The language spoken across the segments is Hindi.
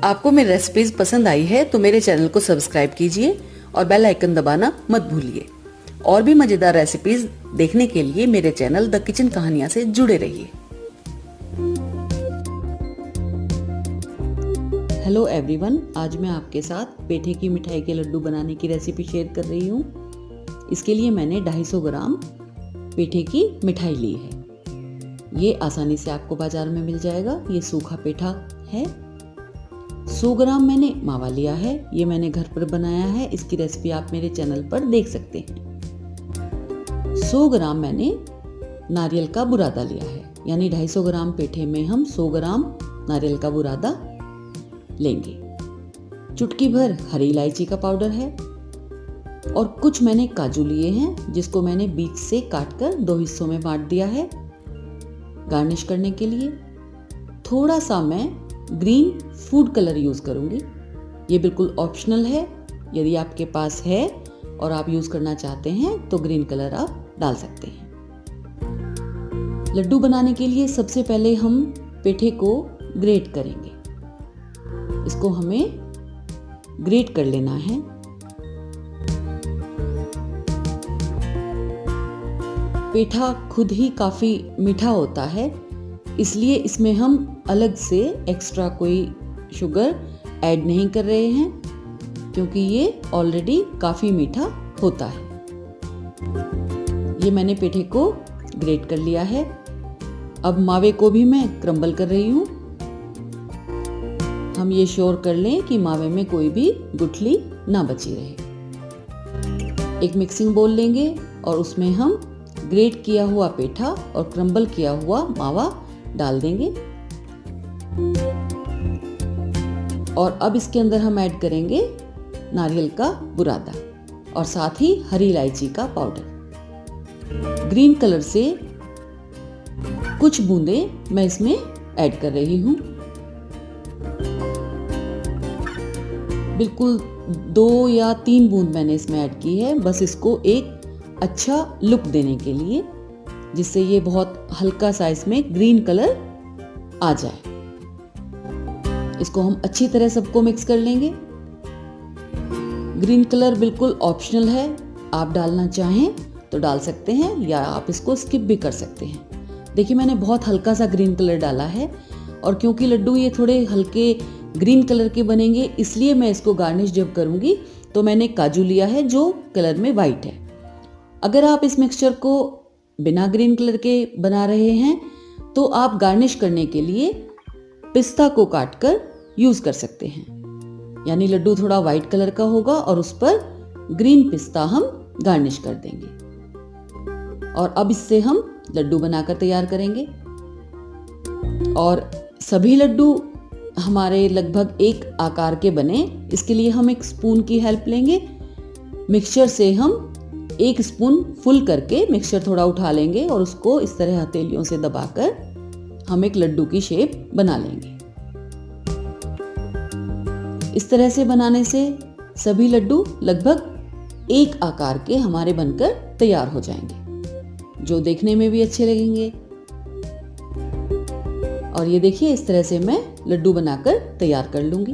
आपको मेरी रेसिपीज पसंद आई है तो मेरे चैनल को सब्सक्राइब कीजिए और बेल आइकन दबाना मत भूलिए। और भी मजेदार रेसिपीज देखने के लिए मेरे चैनल द किचन कहानियां से जुड़े रहिए। हेलो एवरीवन, आज मैं आपके साथ पेठे की मिठाई के लड्डू बनाने की रेसिपी शेयर कर रही हूँ। इसके लिए मैंने 250 ग्राम पेठे की मिठाई ली है। ये आसानी से आपको बाजार में मिल जाएगा। ये सूखा पेठा है। 100 ग्राम मैंने मावा लिया है। ये मैंने घर पर बनाया है। इसकी रेसिपी आप मेरे चैनल पर देख सकते हैं। 100 ग्राम मैंने नारियल का बुरादा लिया है, यानी 250 ग्राम पेठे में हम 100 ग्राम नारियल का बुरादा लेंगे। चुटकी भर हरी इलायची का पाउडर है और कुछ मैंने काजू लिए हैं, जिसको मैंने बीच से काटकर 2 हिस्सों में बांट दिया है गार्निश करने के लिए। थोड़ा सा मैं ग्रीन फूड कलर यूज करूंगी। ये बिल्कुल ऑप्शनल है। यदि आपके पास है और आप यूज करना चाहते हैं तो ग्रीन कलर आप डाल सकते हैं। लड्डू बनाने के लिए सबसे पहले हम पेठे को ग्रेट करेंगे। इसको हमें ग्रेट कर लेना है। पेठा खुद ही काफी मीठा होता है, इसलिए इसमें हम अलग से एक्स्ट्रा कोई शुगर ऐड नहीं कर रहे हैं, क्योंकि ये ऑलरेडी काफी मीठा होता है। ये मैंने पेठे को ग्रेट कर लिया है। अब मावे को भी मैं क्रम्बल कर रही हूँ। हम ये श्योर कर लें कि मावे में कोई भी गुठली ना बची रहे। एक मिक्सिंग बोल लेंगे और उसमें हम ग्रेट किया हुआ पेठा और क्रम्बल किया हुआ मावा डाल देंगे। और अब इसके अंदर हम ऐड करेंगे नारियल का बुरादा और साथ ही हरी इलायची का पाउडर। ग्रीन कलर से कुछ बूंदें मैं इसमें ऐड कर रही हूं। बिल्कुल 2 या 3 बूंद मैंने इसमें ऐड की है, बस इसको एक अच्छा लुक देने के लिए, जिससे ये बहुत हल्का सा इसमें ग्रीन कलर आ जाए। इसको हम अच्छी तरह सबको मिक्स कर लेंगे। ग्रीन कलर बिल्कुल ऑप्शनल है। आप डालना चाहें तो डाल सकते हैं या आप इसको स्किप भी कर सकते हैं। देखिए, मैंने बहुत हल्का सा ग्रीन कलर डाला है और क्योंकि लड्डू ये थोड़े हल्के ग्रीन कलर के बनेंगे, इसलिए मैं इसको गार्निश जब करूंगी तो मैंने काजू लिया है जो कलर में वाइट है। अगर आप इस मिक्सचर को बिना ग्रीन कलर के बना रहे हैं तो आप गार्निश करने के लिए पिस्ता को काटकर यूज कर सकते हैं, यानी लड्डू थोड़ा वाइट कलर का होगा और उस पर ग्रीन पिस्ता हम गार्निश कर देंगे। और अब इससे हम लड्डू बनाकर तैयार करेंगे। और सभी लड्डू हमारे लगभग एक आकार के बने, इसके लिए हम एक स्पून की हेल्प लेंगे। मिक्सचर से हम 1 स्पून फुल करके मिक्सचर थोड़ा उठा लेंगे और उसको इस तरह हथेलियों से दबाकर हम एक लड्डू की शेप बना लेंगे। इस तरह से बनाने से सभी लड्डू लगभग एक आकार के हमारे बनकर तैयार हो जाएंगे, जो देखने में भी अच्छे लगेंगे। और ये देखिए, इस तरह से मैं लड्डू बनाकर तैयार कर लूंगी।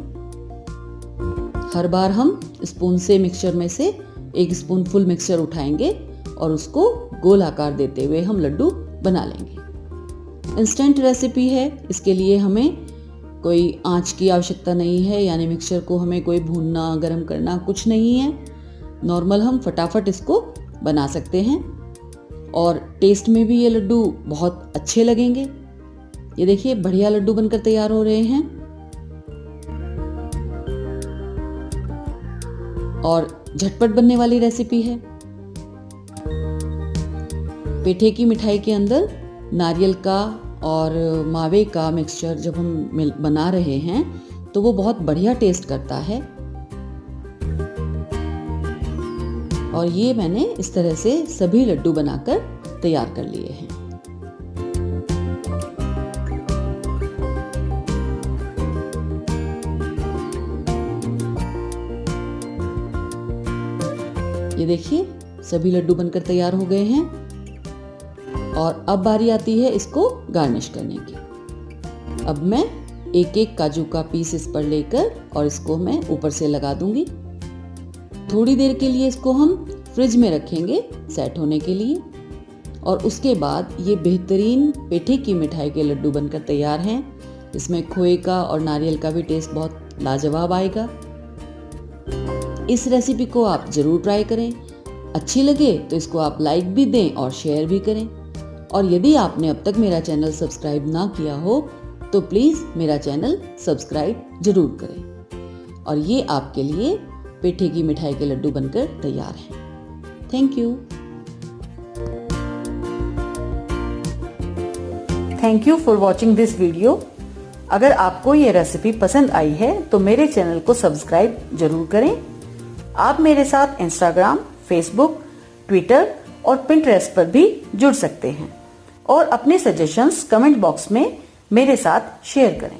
हर बार हम स्पून से मिक्सचर में से 1 स्पून फुल मिक्सचर उठाएंगे और उसको गोल आकार देते हुए हम लड्डू बना लेंगे। इंस्टेंट रेसिपी है, इसके लिए हमें कोई आंच की आवश्यकता नहीं है, यानी मिक्सचर को हमें कोई भूनना गर्म करना कुछ नहीं है। नॉर्मल हम फटाफट इसको बना सकते हैं और टेस्ट में भी ये लड्डू बहुत अच्छे लगेंगे। ये देखिए, बढ़िया लड्डू बनकर तैयार हो रहे हैं। और झटपट बनने वाली रेसिपी है। पेठे की मिठाई के अंदर नारियल का और मावे का मिक्सचर जब हम बना रहे हैं तो वो बहुत बढ़िया टेस्ट करता है। और ये मैंने इस तरह से सभी लड्डू बनाकर तैयार कर लिए हैं। ये देखिए, सभी लड्डू बनकर तैयार हो गए हैं। और अब बारी आती है इसको गार्निश करने की। अब मैं एक एक काजू का पीस इस पर लेकर और इसको मैं ऊपर से लगा दूंगी। थोड़ी देर के लिए इसको हम फ्रिज में रखेंगे सेट होने के लिए, और उसके बाद ये बेहतरीन पेठे की मिठाई के लड्डू बनकर तैयार हैं। इसमें खोए का और नारियल का भी टेस्ट बहुत लाजवाब आएगा। इस रेसिपी को आप ज़रूर ट्राई करें। अच्छी लगे तो इसको आप लाइक भी दें और शेयर भी करें। और यदि आपने अब तक मेरा चैनल सब्सक्राइब ना किया हो तो प्लीज़ मेरा चैनल सब्सक्राइब जरूर करें। और ये आपके लिए पेठे की मिठाई के लड्डू बनकर तैयार हैं। Thank you. Thank you for watching this video. अगर आपको ये रेसिपी पसंद आई है तो मेरे चैनल को सब्सक्राइब जरूर करें। आप मेरे साथ इंस्टाग्राम, फेसबुक, ट्विटर और पिंटरेस्ट पर भी जुड़ सकते हैं और अपने सजेशंस कमेंट बॉक्स में मेरे साथ शेयर करें।